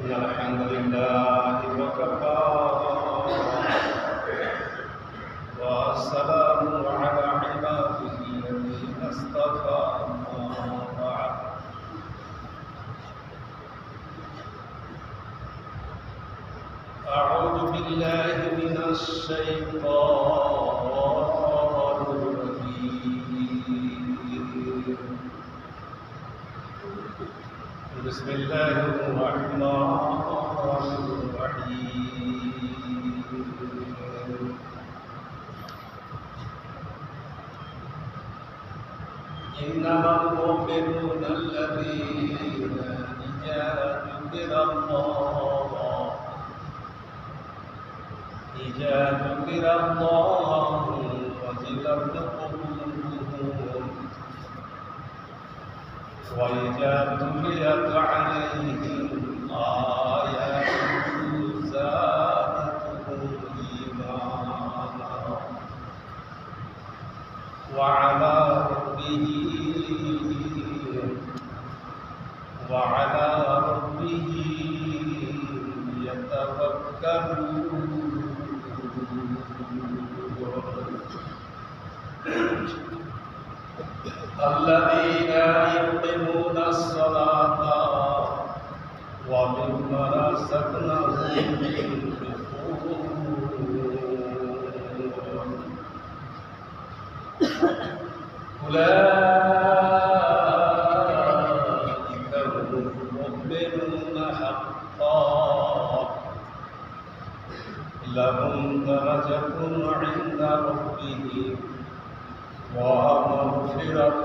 إن الحمد لله وكفى والسلام على عباده الذين اصطفى أما بعد أعوذ بالله من الشيطان الرجيم بسم الله الرحمن الرحيم إنما المؤمنون الذين إذا ذكر الله وجلت قلوبهم وإذا تليت عليهم آياته زادتهم إيمانا وعلى ربهم يتوكلون الذين يقيمون الصلاة ومما رزقناهم ينفقون أولئك هم المؤمنون حقا لهم درجة عند ربهم ومغفرة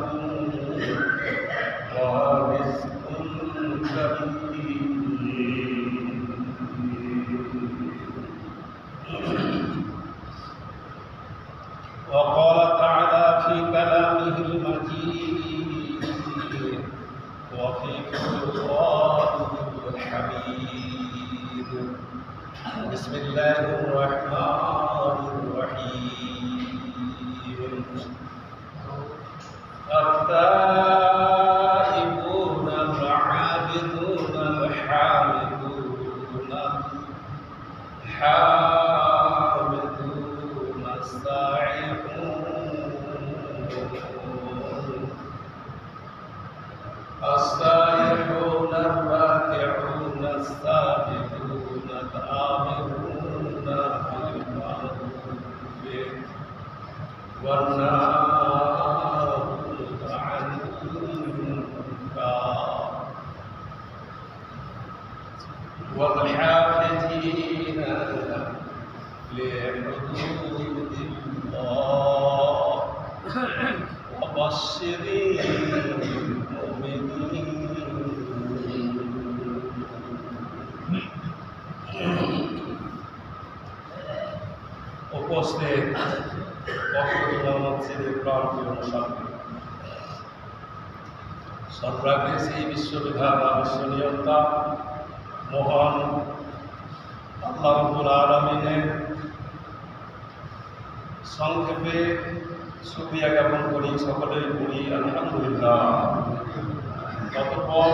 ورزق كريم. وقال تعالى في كلامه المجيد وفي قرآنه الحميد بسم الله الرحمن الرحيم التائبون العابدون الحامدون السائحون الراكعون الساجدون الآمرون بالمعروف والناهون عن المنكر والحافظين لحدود الله وبشر উপস্থিত মসজিদের প্রান্তীয় মুসলমান সর্বাগ্রেসী বিশ্ববিধান বিশ্বনিয়ন্তা মহান আল্লাহ রাব্বুল আলামিনের সংক্ষেপে শুকরিয়া জ্ঞাপন করি, সকলেই বলি আলহামদুলিল্লাহ। অতঃপর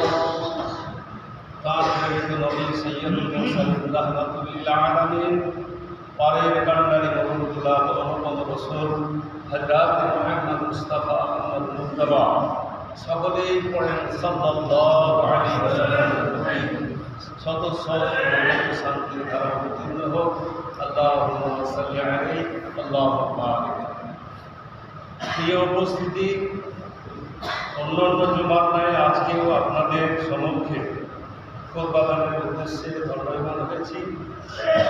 তাঁর প্রেরিত নবী সাইয়্যিদুল মুরসালিন রাহমাতুল লিল আলামিন পারের কান্ডারি মরুদুল্লাহ মোহাম্মদ রাসূল হযরত মুহাম্মদ মুস্তাফা আহমদ মুজতবা সকলেই পড়েন সাল্লাল্লাহু আলাইহি ওয়াসাল্লাম। সদস্য শান্তির ধারা অবতীর্ণ হোক। আল্লাহুম্মা সাল্লি আলাইহি আল্লাহুম্মা বারিক। প্রিয় উপস্থিতি, অন্যান্য জুমার ন্যায় আজকেও আপনাদের সম্মুখে কোরবানের উদ্দেশ্যে দণ্ডায়মান হয়েছি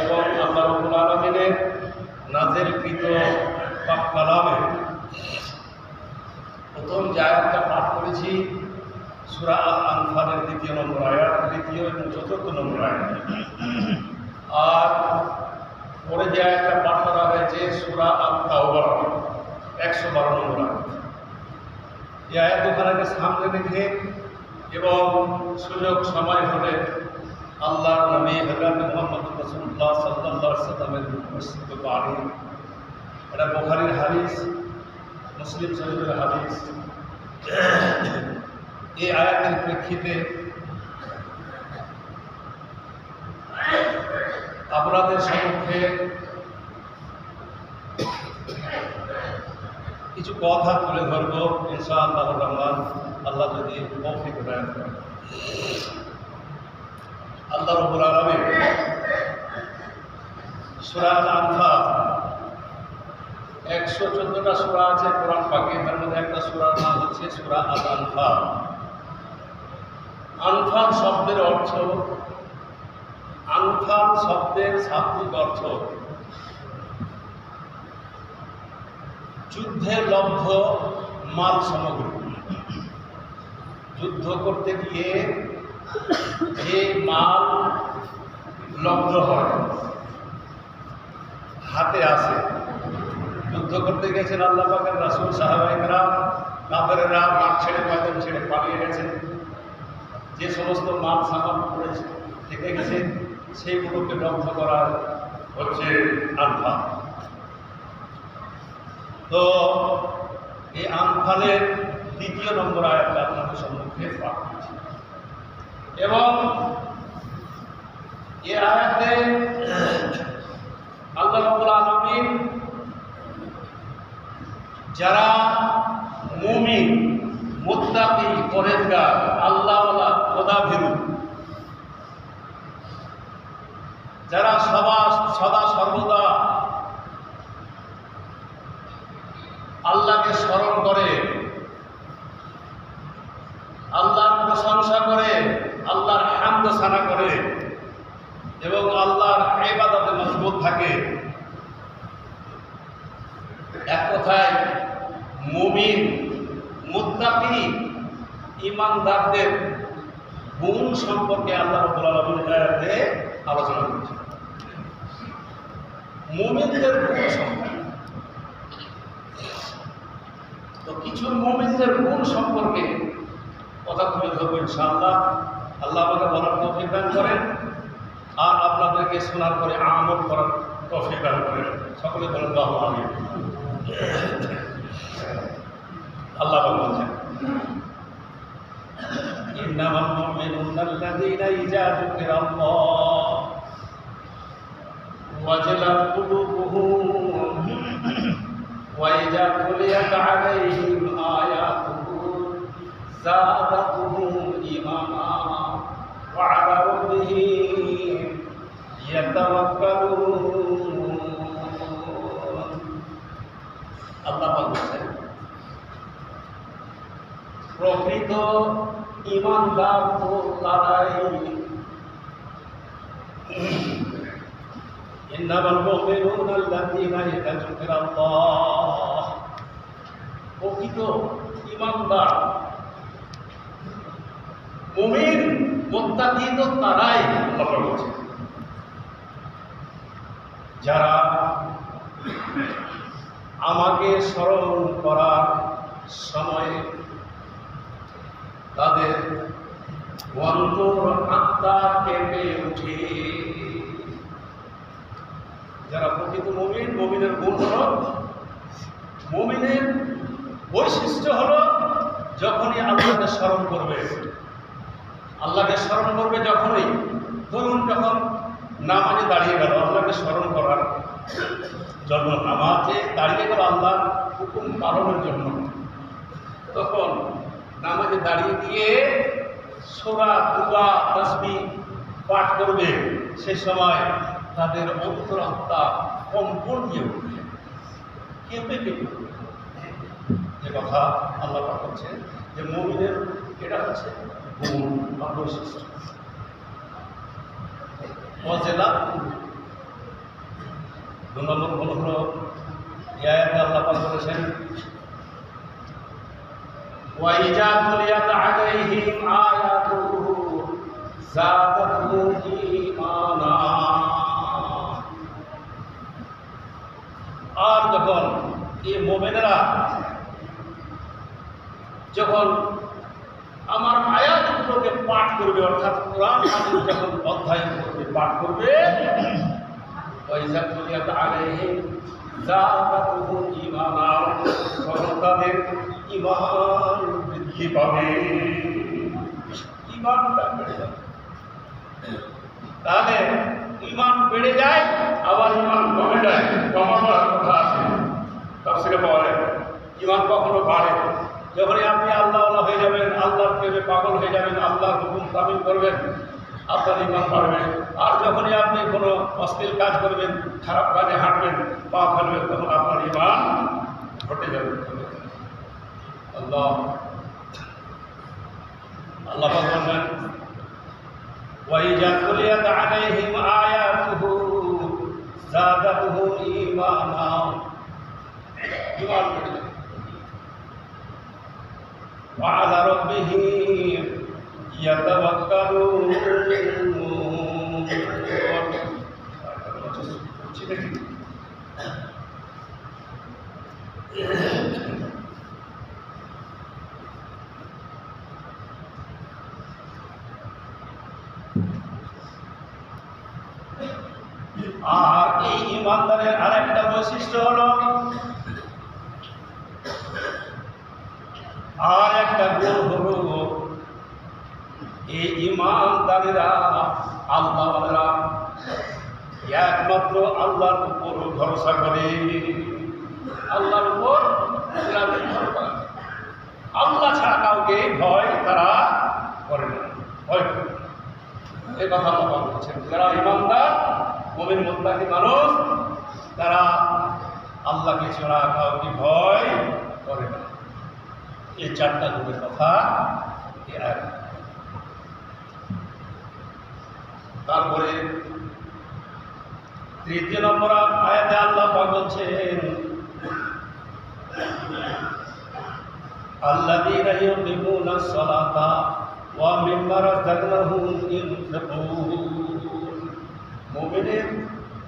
এবং আল্লাহ রাব্বুল আলামিনের নাযিলকৃত পাক কালামে প্রথম যে আয়াতটা পাঠ করেছি সূরা আল-আনফালের ২য় নম্বর আয়াত, ৩য় এবং ৪র্থ নম্বর আয়াত, আর পরে যে আয়াতটা পাঠ করা হয়েছে সূরা আত-তাওবা ১১২ নম্বর আয়াত। এই আয়াত দুখানাকে সামনে রেখে এবং সুযোগ সময় হলে আল্লাহর নবী হযরত মুহাম্মদ রাসূলুল্লাহ সাল্লাল্লাহু আলাইহি ওয়াসাল্লামের মুখস্থিত বাণী, এটা বুখারীর হাদিস, মুসলিম শরীফের হাদিস। এই আয়াতের প্রেক্ষিতে আপনাদের সম্মুখে কিছু কথা তুলে ধরবো ইনশাআল্লাহ রহমান, আল্লাহ যদি তৌফিক দেন। আল্লাহ রাব্বুল আলামিন সূরা আল-আনফাল 114টা সূরা আছে কোরআন পাকে, তার মধ্যে একটা সূরার নাম হচ্ছে সূরা আল-আনফাল। আনফাল শব্দের অর্থ, আনফাল শব্দের শাব্দিক অর্থ যুদ্ধে লব্ধ মাল সামগ্রী। যুদ্ধ করতে গিয়ে যে মাল লব্ধ হয়, হাতে আসে, যুদ্ধ করতে গেছেন আল্লাহ পাকের রাসূল, সাহাবায়ে কেরাম, কাফেররা মাঠ ছেড়ে ময়দান ছেড়ে পালিয়ে গেছেন, যে সমস্ত মাল সামান পড়েছে থেকে গেছে সেইগুলোকে লব্ধ করা হচ্ছে আনফাল। তো এই আনফালের 2 নম্বর আয়াতটা আপনাদের সম্মুখে পাঠ করছি, এবং এই আয়াতে আল্লাহ রাব্বুল আলামিন যারা মুমিন, মুত্তাকি, পরহেজগার, আল্লাহওয়ালা, খোদাভীরু, যারা সদা সর্বদা আল্লাহকে স্মরণ করে, আল্লাহর প্রশংসা করে, আল্লাহর হামদ সানা করে এবং আল্লাহর ইবাদতে মশগুল থাকে, এক কথায় মুমিন, মুত্তাকি, ঈমানদারদের গুণ সম্পর্কে আল্লাহ রাব্বুল আলামিন আয়াতে আলোচনা করেছেন। মুমিনদের গুণ সম্পর্কে, তো কিছু মুমিনদের গুণ সম্পর্কে কথা তুলে ধরবো ইনশাআল্লাহ। আল্লাহ আমাকে বলার তৌফিক দান করেন আর আপনাদেরকে শোনার পরে আমল করার তৌফিক দান করেন। সকলে বলেন আল্লাহুম্মা আমিন। আল্লাহ বলছেন, ইন্নামাল মুমিনুনা আল্লাযীনা ইযা যুকিরাল্লাহ ওয়াজিলাত কুলুবুহুম ওয়া ইযা তুলিয়াত আলাইহিম আয়াতুহু যাদাতুহুম ঈমানা ওয়া আলা রাব্বিহিম ইয়াতাওয়াক্কালুন। আল্লাহ বলছেন, প্রকৃত ঈমানদার তো তারাই, ইন্নামাল মুমিনুনা আল্লাযীনা ইযা যুকিরাল্লাহ, প্রকৃত ঈমানদার, মুমিন, মুত্তাকি তো তারাই, আল্লাহ বলছেন, যারা আমাকে স্মরণ করার সময়ে তাদের অন্তর আত্মা কেঁপে ওঠে। যারা প্রকৃত মুমিন, মুমিনের গুণ হল, মুমিনের বৈশিষ্ট্য হল যখনই আল্লাহকে স্মরণ করবে, আল্লাহকে স্মরণ করবে যখনই, ধরুন যখন নামাজে দাঁড়িয়ে গেল, আল্লাহকে স্মরণ করার জন্য নামাজে দাঁড়িয়ে গেল আল্লাহর হুকুম পালনের জন্য, তখন নামাজে দাঁড়িয়ে গিয়ে সূরা, দুআ, তাসবিহ পাঠ করবে, সে সময় তাদের অন্তরাত্মা কম্পন দিয়ে উঠবে, কেঁপে কেঁপে উঠবে। যে কথা আল্লাহ পাক বলছেন যে মুমিনের এটা হচ্ছে গুণ বা বৈশিষ্ট্য। ওয়াজিলাত 2 নম্বর গুণ হলো, এই আয়াতে আল্লাহ পাক বলেছেন, ওয়া ইযা তুলিয়াত আলাইহিম আয়াতুহু যাদাতুহুম ঈমানা। আর যখন এই মুমিনেরা যখন আমার আয়াতগুলোকে পাঠ করবে, অর্থাৎ কোরআন মাজিদ যখন অধ্যয়ন করবে, পাঠ করবে, ওয়া ইযা তুলিয়াত আলাইহিম যাদাতুহুম ঈমানা, তখন তাদের ঈমান বৃদ্ধি পাবে, ঈমানটা বেড়ে যাবে। তাহলে ইমান বেড়ে যায়, আবার ইমান কমে যায়, কমাবার কথা আছে। তাফসীরে পাওয়া যায় ইমান কখনো বাড়ে যখনই আপনি আল্লাহ হয়ে যাবেন, আল্লাহর প্রেমে পাগল হয়ে যাবেন, আল্লাহর হুকুম তামিল করবেন, আপনার ইমান বাড়বে। আর যখনই আপনি কোনো অশ্লীল কাজ করবেন, খারাপ কাজে হাঁটবেন, পা ফেলবেন, তখন আপনার ইমান ঘটে যাবে। আল্লাহ বলবেন وَإِذَا تُلِيَتْ عَلَيْهِمْ آيَاتُهُ زَادَتْهُمْ إِيمَانًا وَعَلَى رَبِّهِمْ يَتَوَكَّلُونَ আর এই ইমানদারের আরেকটা বৈশিষ্ট্য হলো, আর একটা গুণ হলো, এই ইমানদারেরা আল্লাহওয়ালারা একমাত্র আল্লাহর উপর ভরসা করে। আল্লাহর উপর নির্ভর করে, আল্লাহ ছাড়া কাউকে ভয় তারা করে না, ভয় করে। এই কথা আল্লাহ বলছেন, যারা ইমানদার মুমিন মুত্তাকি মানুষ, তারা আল্লাহকে ছাড়া কাউকে ভয় করে না। এই চারটা গুণের কথা। তারপরে 3 নম্বর আয়াতে আল্লাহ পাক বলছেন, আল্লাযীনা ইউকিমুনাস সালাতা ওয়া মিম্মা রাযাকনাহুম ইউনফিকুন। মুমিনের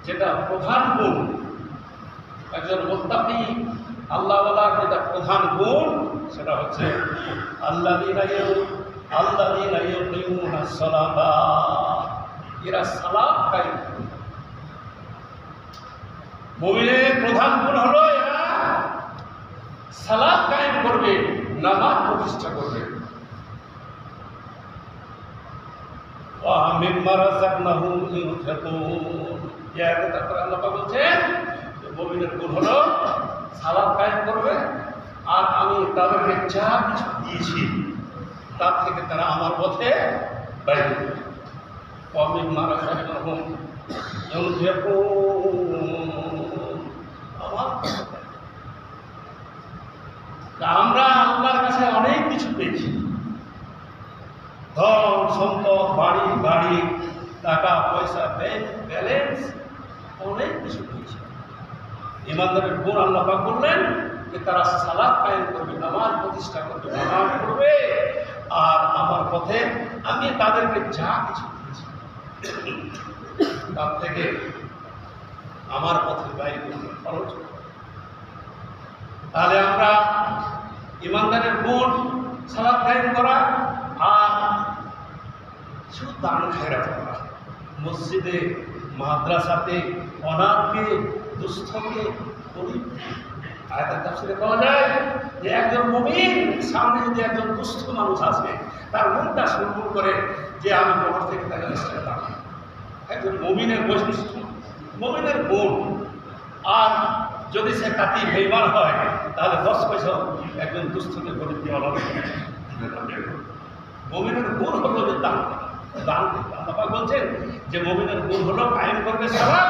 যেটা প্রধান গুণ, একজন মুত্তাকি আল্লাহওয়ালার যেটা প্রধান গুণ, সেটা হচ্ছে আল্লাযীনা ইউকিমুনাস সালাতা, এরা সালাত কায়েম করে। মুমিনের প্রধান গুণ হলো এরা সালাত কায়েম করবে, নামাজ প্রতিষ্ঠা করবে। ওয়া মিম্মা রাযাকনাহুম ইউনফিকুন। তারপরে আল্লাহ পাক বলছেন যে মুমিনের গুণ হলো সালাত কায়েম করবে, আর আমি তাদেরকে যা কিছু দিয়েছি তার থেকে তারা আমার পথে ব্যয় করবে। ওয়া মিম্মা রাযাকনাহুম ইউনফিকুন। আমরা আল্লাহর কাছে অনেক কিছু পেয়েছি, ধন সম্পদ, বাড়ি গাড়ি, টাকা পয়সা, ব্যাংক ব্যালেন্স, অনেক কিছু পেয়েছি। ইমানদারের গুণ আল্লাহ পাক বললেন যে তারা সালাত কায়েম করবে, নামাজ প্রতিষ্ঠা করবে, নামাজ পড়বে, আর আমার পথে আমি তাদেরকে যা কিছু দিয়েছি তার থেকে আমার পথে ব্যয় করবে, খরচ করবে। তাহলে আমরা ইমানদারের গুণ সালাত কায়েম করা, আর শুধু দান খায়রাত করা, মসজিদে মাদ্রাসাতে অনাথকে, দুস্থকে, গরিবকে। আয়াতের তাফসীরে পাওয়া যায় যে একজন মুমিন সামনে যদি একজন দুস্থ মানুষ আসবে, তার মনটা সুরমুর করে যে আমি কবর থেকে তাকে নিশ্চয় দান। একজন মুমিনের বৈশিষ্ট্য, মুমিনের গুণ। আর যদি সে কাতি বেঈমান হয়, তাহলে 10 পয়সা একজন দুস্থকে গরিবকে অনাথকে মুমিনের গুণ হলো যে দান করবে। আল্লাহ পাক বলছেন যে মুমিনের গুণ হলো কায়েম করবে সালাত,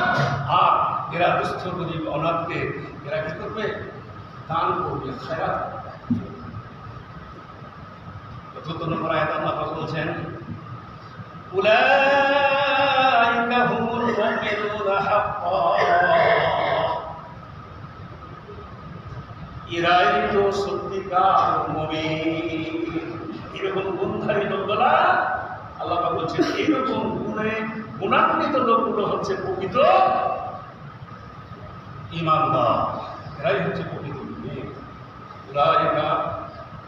আর এরা দুস্থ গরিব অনাথকে এরা কি করবে? দান করবে, খায়রাত। 4 নম্বর আয়াতে আল্লাহ পাক বলছেন, উলাইকা হুমুল মুমিনুনা হাক্কান। এরাই তো সত্যিকার মুমিন। এরকম গুণধারী লোকগুলা আল্লাহ পাক বলছেন, এইরকম গুণে গুণান্বিত লোকগুলো হচ্ছে প্রকৃত ঈমানদার, এরাই হচ্ছে প্রকৃত মুমিন। উলাইকা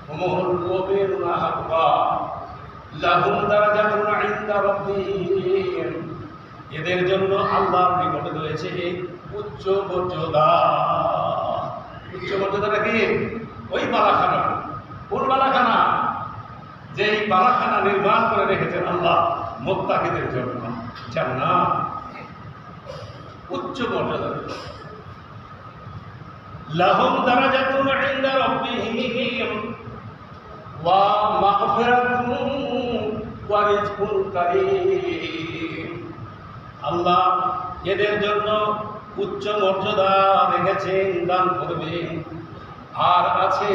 হুমুল মুমিনুনা হাক্কান লাহুম দারাজাতুন ইনদা রাব্বিহিম। এদের জন্য আল্লাহর নিকটে রয়েছে উচ্চ মর্যাদা। উচ্চ মর্যাদাটা কি? ওই বালাখানা। কোন বালাখানা? যেই বালাখানা নির্মাণ করে রেখেছেন আল্লাহ মুত্তাকিদের জন্য, জান্নাত। উচ্চ মর্যাদা। লাহুম দারাজাতুন ইনদা রাব্বিহিম ওয়া মাগফিরাতুন ওয়া রিজকুন কারীম। আল্লাহ এদের জন্য উচ্চ মর্যাদা রেখেছেন, দান করবেন, আর আছে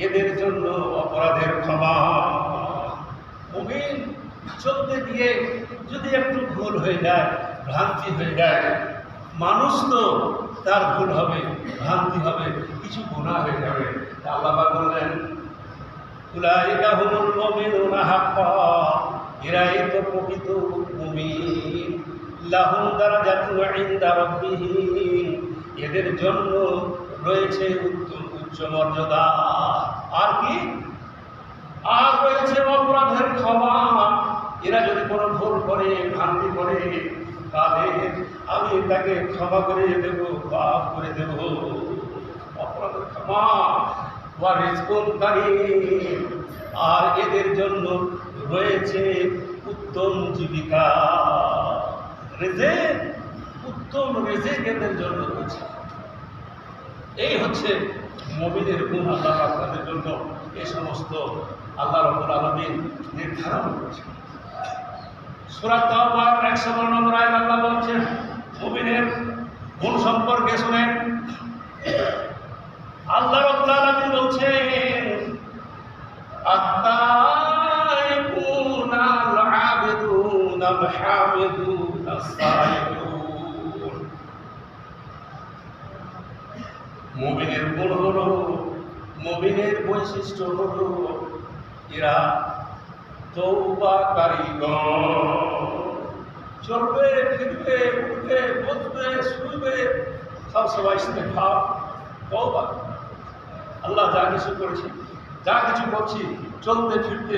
এদের জন্য অপরাধের ক্ষমা। মুমিন চলতে গিয়ে যদি একটু ভুল হয়ে যায়, ভ্রান্তি হয়ে যায়, মানুষ তো তার ভুল হবে, ভ্রান্তি হবে, কিছু গুনাহ হয়ে যাবে। আল্লাহ পাক বললেন উলাইকা হুমুল মুমিনুনা হাক্কা, এরাই তো প্রকৃত মুমিন। লাহুম দারাজাতুন ইনদা রাব্বিহিম, এদের জন্য রয়েছে উচ্চ মর্যাদা। আর কি? আর রয়েছে অপরাধের ক্ষমা। এরা যদি কোনো ভুল করে, ভ্রান্তি করে, তাদের আমি তাকে ক্ষমা করে দেব, মাফ করে দেব। অপরাধের ক্ষমা। ওয়া রিজকুন কারীম, আর এদের জন্য রয়েছে উত্তম জীবিকা। রিজিক, উত্তম রিজিক এদের জন্য রয়েছে। এই হচ্ছে মুমিনের গুণ। আল্লাহ আপনাদের জন্য এই সমস্ত আল্লাহ রাব্বুল আলামিন নির্ধারণ করেছেন। সূরা তাওবার 112 নম্বর আয়াত আল্লাহ বলছেন মুমিনের গুণ সম্পর্কে শুনেন। আল্লাহ রাব্বুল আলামিন বলছেন আত-তাইবুনা আল-আবিদুনা আল-হামিদুনা আস-সাইয়ুন। মুমিনের গুণ হলো, মুমিনের বৈশিষ্ট্য হলো এরা তওবাকারীগণ। চলবে, ফিরবে, উঠবে, বসবে, শুবে, সবসময় ইস্তেগফার, তওবা। আল্লাহ যা কিছু করেছি, যা কিছু করছি, চলতে ফিরতে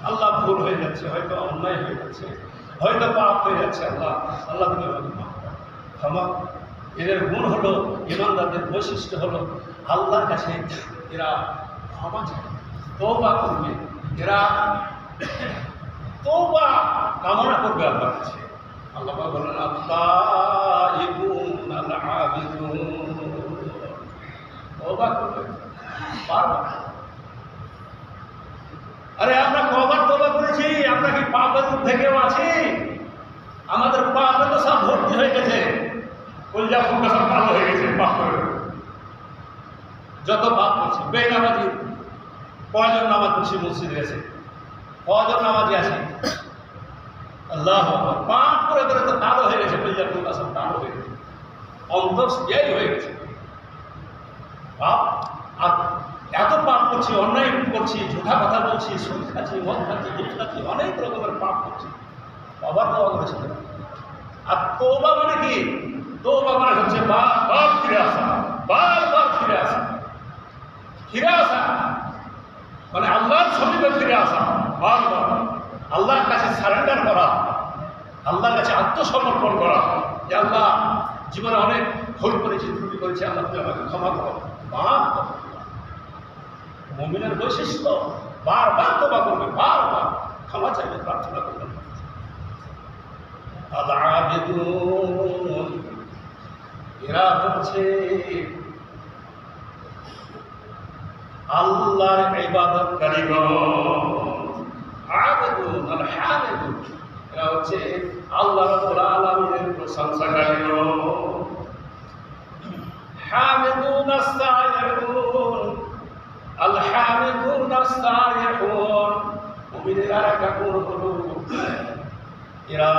আল্লাহ ভুল হয়ে যাচ্ছে, হয়তো অন্যায় হয়ে যাচ্ছে, হয়তো পাপ হয়ে যাচ্ছে, আল্লাহ তুমি আমাকে মাফ করো, ক্ষমা। এদের গুণ হলো, ইমানদারদের বৈশিষ্ট্য হলো আল্লাহর কাছে এরা ক্ষমা চায়, তওবা করবে, এরা তওবা কামনা করবে আল্লাহর কাছে। আল্লাহ পাক বলেন আত-তাইবুনা আল-আবিদুন, তওবা করবে বারবার। আরে আমরা কবার তওবা করেছি? আমরা কি পাপের থেকেও আছি? আমাদের পাপে তো সব ভর্তি হয়ে গেছে, কলজা ফুলকা সব কালো হয়ে গেছে পাপ করে। যত পাপ করছি, বেনামাজি, কয়জন নামাজ পড়ছি মসজিদে আছে, কয়জন নামাজি আছে, আল্লাহু আকবার, পাপ করে করে তো কালো হয়ে গেছে, কলজা ফুলকা সব কালো হয়ে গেছে, অন্তর সিয়াই হয়ে গেছে পাপ। আর এত পাপ করছি, অন্যায় করছি, ঝুঠা কথা বলছি, সুদ খাচ্ছি, মদ খাচ্ছি, দুধ খাচ্ছি, অনেক রকমের পাপ করছি, আবার তওবা করেছি। আর তওবা মানে কি? তওবা মানে হচ্ছে বারবার ফিরে আসা, বারবার ফিরে আসা। ফিরে আসা মানে আল্লাহর সমীপে ফিরে আসা, বারবার আল্লাহর কাছে সারেন্ডার করা, আল্লাহর কাছে আত্মসমর্পণ করা, যে আল্লাহ জীবনে অনেক ভুল করেছি, ত্রুটি করেছি, আল্লাহ তুমি আমাকে ক্ষমা করো, মাফ করো। মুমিনের বৈশিষ্ট্য বারবার তওবা করবে, বারবার ক্ষমা চাইবে, প্রার্থনা করবে। আল-আবিদুন, এরা হচ্ছে আল্লাহর ইবাদতকারীগণ। আবিদুন আল-হামিদুন, এরা হচ্ছে আল্লাহ রাব্বুল আলামিনের প্রশংসাকারীগণ। হামিদুন আস-সাইয়ুন, আল-হামিদুন আস-সাইয়ুন। মুমিনের আরেকটা গুণ হলো এরা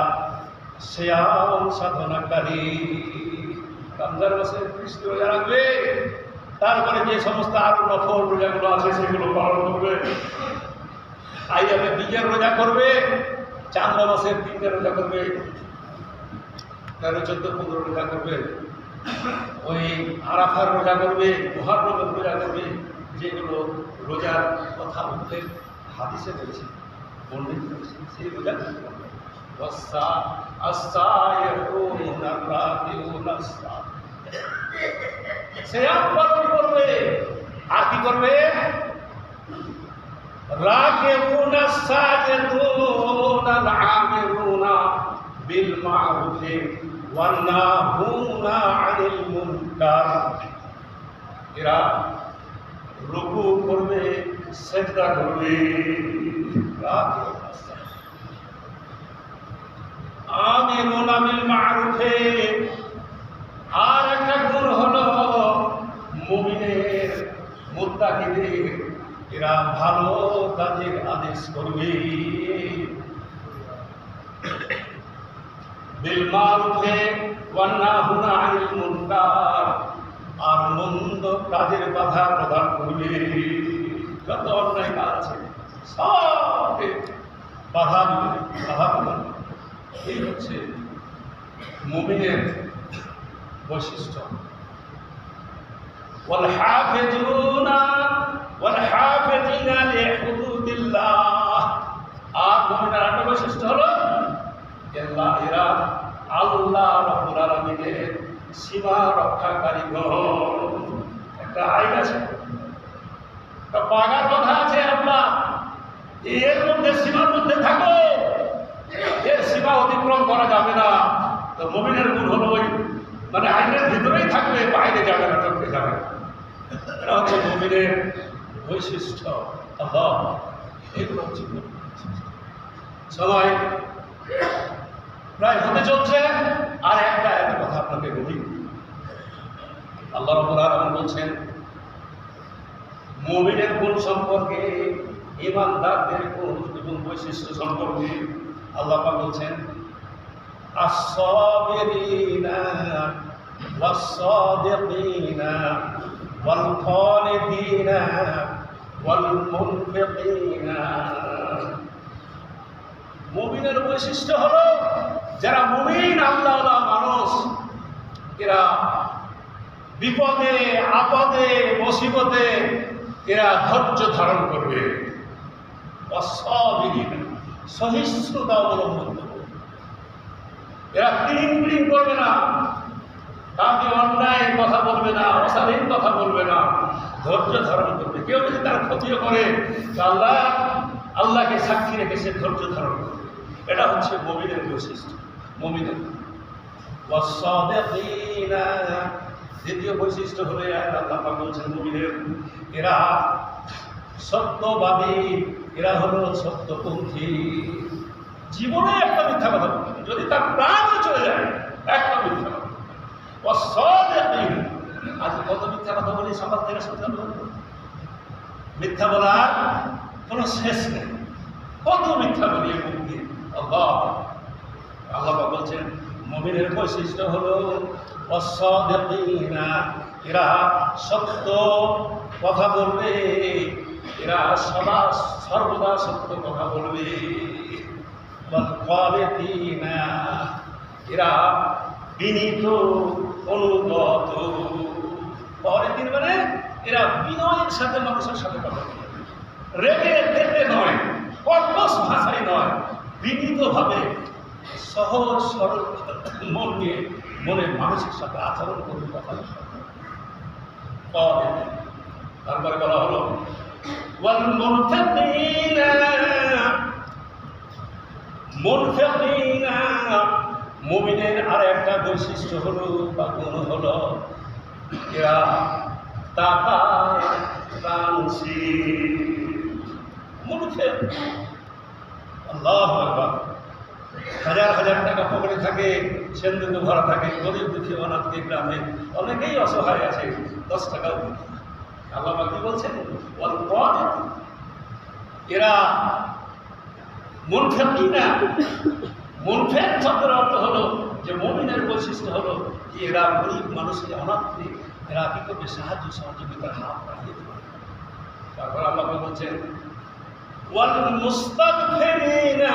সিয়াম সাধনাকারী। রমজান মাসে কৃষ্ণ রোজা রাখবে, তারপরে যে সমস্ত আরো নফল রোজাগুলো আছে সেগুলো পালন করবে। আইয়ামে বীজের রোজা করবে, চাঁদ মাসের 3টে রোজা করবে, 13, 14, 15 রোজা করবে, ওই আরাফার রোজা করবে, মুহররমের রোজা করবে, যেগুলো রোজার কথা উল্লেখ হাদিসে রয়েছে, বর্ণিত রয়েছে, সেই রোজা করবে। সিয়াম পালন করবে, আর কি করবে? রাকিবুনা সাজিদুনা আল-আমিরুনা বিল মারুফি ওয়ান্নাহুনা আনিল মুনকার, এরা রুকু করবে, সিজদা করবে। আমিরুনা বিল মারুফে, আর একটা গুণ হলো মুমিনের মুত্তাকিদের, এরা ভালো কাজের আদেশ করবে। বিল মারুফে ওয়ান্নাহুনা আনিল মুনকার, আর মন্দ কাজের বাধা প্রদান করবে। যত অন্যায় কাজ আছে সবকে বাধা দিবে, বাধা প্রদান করবে। এই হচ্ছে মুমিনের বৈশিষ্ট্য। ওয়ালহাফিজুনা লিহুদুদিল্লাহ, আর মুমিনের আরেকটা বৈশিষ্ট্য হলো এরা আল্লাহ রাব্বুল আলামিনের সীমা রক্ষাকারীগণ। একটা আইন আছে, একটা পাগার কথা আছে, আল্লাহ এর মধ্যে সীমার মধ্যে থাকো, এর সীমা অতিক্রম করা যাবে না। তো মুমিনের গুণ হলো ওই মানে আইনের ভিতরেই থাকবে, বাইরে যাবে না, টপকে যাবে না। এটা হচ্ছে মুমিনের বৈশিষ্ট্য। আল্লাহ, এগুলো হচ্ছে সময় প্রায় হতে চলছে। আর একটা কথা আপনাকে বলি, আল্লাহ রাব্বুল আলামিন বলছেন মুমিনের গুণ সম্পর্কে, ঈমানদারদের গুণ এবং বৈশিষ্ট্য সম্পর্কে আল্লাহ পাক বলছেন আস-সাবিরিনা ওয়াস-সাদিকিনা ওয়াল-খালিদিনা ওয়াল-মুনফিকিনা। মুমিনের বৈশিষ্ট্য হলো যারা মুমিন আল্লাহওয়ালা মানুষ, এরা বিপদে আপদে মুসিবতে এরা ধৈর্য ধারণ করবে, সহিষ্ণুতা অবলম্বন করবে। এরা ক্লিন করবে না, কাউকে অন্যায় কথা বলবে না, অশালীন কথা বলবে না, ধৈর্য ধারণ করবে। কেউ যদি তার ক্ষতিও করে আল্লাহকে সাক্ষী রেখে সে ধৈর্য ধারণ করবে। এটা হচ্ছে মুমিনের বৈশিষ্ট্য। মুমিনের দ্বিতীয় বৈশিষ্ট্য হলে আল্লাহ পাক বলছেন মুমিনের এরা সত্যবাদী, এরা হলো সত্যপন্থী। জীবনে একটা মিথ্যা কথা বলবে, যদি তার প্রাণও চলে যায় একটা মিথ্যা কথা। আজ কত মিথ্যা কথা বলি, সকাল থেকে সন্ধ্যা পর্যন্ত মিথ্যা বলার কোনো শেষ নেই। কত মিথ্যা বলি মুখ দিয়ে। আল্লাহ বলছেন মুমিনের বৈশিষ্ট্য হলো অসাদিকিনা, এরা সত্য কথা বলবে, এরা সদা সর্বদা সত্য কথা বলবে। ওয়াল-খালিদিনা, এরা বিনীত অনুগত। খালিদিন মানে এরা বিনয়ের সাথে মানুষের সাথে কথা বলবে, রেগে পেতে নয়, কর্কশ ভাষায় নয়, বিনীতভাবে সহজ সরল মন নিয়ে মনের মানুষের সাথে আচরণ করবে, কথা বলবে। তারপরে বলা হলো মুমিনের আর একটা বৈশিষ্ট্য হলো বা গুণ হলো এরা আল্লাহু আকবার। হাজার হাজার টাকা পকেটে থাকে, সেন্দুকে ভরা থাকে, গরিব দুঃখী অনাথকে গ্রামে অনেকেই অসহায় আছে, 10 টাকাও দিতে। আল্লাহ কি বলছেন এরা মুনফিকিনা। মুনফিক শব্দের অর্থ হলো যে মুমিনের বৈশিষ্ট্য হলো যে এরা গরিব মানুষকে অনাথকে এরা কি করবে, সাহায্য সহযোগিতার হাত বাড়িয়ে দেবে। তারপর আল্লাহ বলছেন ওয়াল মুস্তাগফিরিনা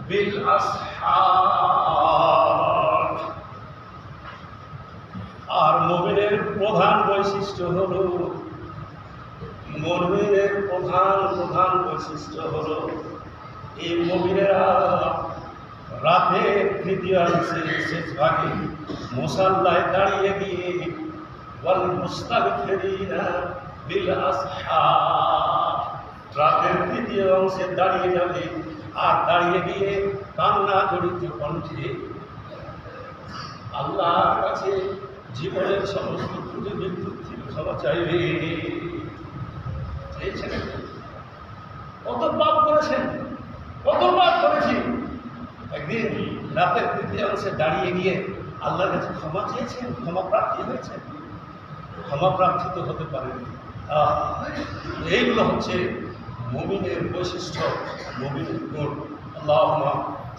বিল আসহার। আর মুমিনের প্রধান বৈশিষ্ট্য হলো, মুমিনের প্রধান বৈশিষ্ট্য হলো এই মুমিনেরা রাতের তৃতীয়াংশে শেষ ভাগে মুসাল্লায় দাঁড়িয়ে গিয়ে ওয়াল মুস্তাগফিরিনা বিল আসহার, রাতের তৃতীয় অংশে দাঁড়িয়ে যাবে আর দাঁড়িয়ে গিয়ে কান্না জড়িত কণ্ঠে আল্লাহর কাছে জীবনের সমস্ত ত্রুটি বিদ্যুৎ থেকে ক্ষমা চাইবে। চেয়েছেন? কত পাপ করেছেন, কত পাপ করেছি। একদিন রাতের তৃতীয়াংশে দাঁড়িয়ে গিয়ে আল্লাহর কাছে ক্ষমা চেয়েছেন, ক্ষমা প্রার্থী হয়েছেন? ক্ষমা প্রার্থিত হতে পারেনি। এইগুলো হচ্ছে মুমিনের বৈশিষ্ট্য, মুমিনের গুণ। আল্লাহুম্মা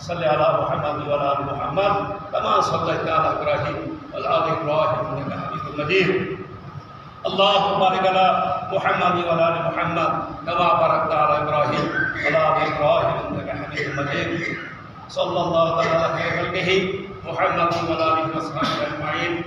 সাল্লি আলা মুহাম্মাদ ওয়া আলা আলি মুহাম্মাদ কামা সাল্লাইতা আলা ইব্রাহিম ওয়া আলা আলি ইব্রাহিম ইন্নাকা হামিদুম মাজিদ। اللهم بارك على محمد وعلى ال محمد كما باركت على ابراهيم وعلى ال ابراهيم انك حميد مجيد. صلى الله تعالى على خير خلقه محمد وعلى اله وصحبه اجمعين.